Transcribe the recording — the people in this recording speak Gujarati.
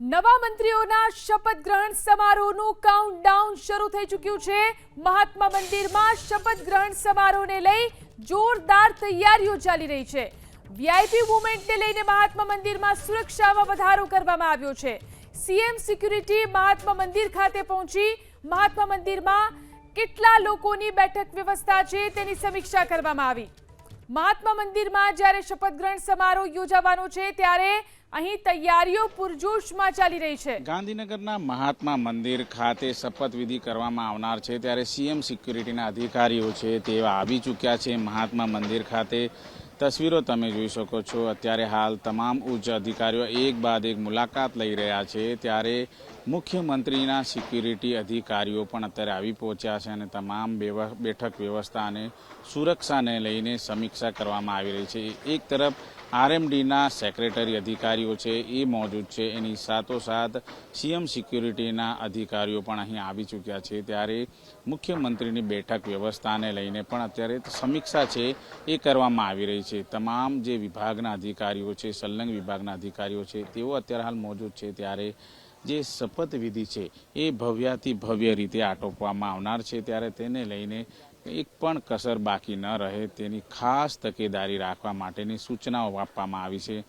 નવા મંત્રીઓના શપથ ગ્રહણ સમારોહનું કાઉન્ટડાઉન શરૂ થઈ ચૂક્યું છે। મહાત્મા મંદિરમાં શપથ ગ્રહણ સમારોહને લઈ જોરદાર તૈયારીઓ ચાલી રહી છે। વીઆઈપી મૂવમેન્ટને લઈને મહાત્મા મંદિરમાં સુરક્ષામાં વધારો કરવામાં આવ્યો છે। સીએમ સિક્યુરિટી મહાત્મા મંદિર ખાતે પહોંચી મહાત્મા મંદિરમાં કેટલા લોકોની બેઠક વ્યવસ્થા છે તેની સમીક્ષા કરવામાં આવી। મહાત્મા મંદિરમાં જ્યારે શપથ ગ્રહણ સમારોહ યોજાવાનો છે ત્યારે અહીં તૈયારીઓ પૂરજોશમાં ચાલી રહી છે। ગાંધીનગરના મહાત્મા મંદિર ખાતે શપથવિધિ કરવામાં આવનાર છે ત્યારે સીએમ સિક્યુરિટીના અધિકારીઓ છે તેવા આવી ચૂક્યા છે મહાત્મા મંદિર ખાતે। તસવીરો તમે જોઈ શકો છો। અત્યારે હાલ તમામ ઉચ્ચ અધિકારીઓ એક બાદ એક મુલાકાત લઈ રહ્યા છે ત્યારે મુખ્યમંત્રીના સિક્યુરિટી અધિકારીઓ પણ અત્યારે આવી પહોંચ્યા છે અને તમામ બેઠક વ્યવસ્થા અને સુરક્ષાને લઈને સમીક્ષા કરવામાં આવી રહી છે। એક તરફ આરએમડીના સેક્રેટરી અધિકારીઓ છે એ મોજૂદ છે, એની સાથોસાથ સીએમ સિક્યુરિટીના અધિકારીઓ પણ અહીં આવી ચૂક્યા છે ત્યારે મુખ્યમંત્રીની બેઠક વ્યવસ્થાને લઈને પણ અત્યારે સમીક્ષા છે એ કરવામાં આવી રહી છે। તમામ જે વિભાગના અધિકારીઓ છે, સંલગ્ન વિભાગના અધિકારીઓ છે તેઓ અત્યારે હાલ મોજૂદ છે ત્યારે જે શપથવિધિ છે એ ભવ્યાથી ભવ્ય રીતે આટોપવામાં આવનાર છે ત્યારે તેને લઈને એક પણ કસર બાકી ન રહે તેની ખાસ તકેદારી રાખવા માટેની સૂચનાઓ આપવામાં આવી છે।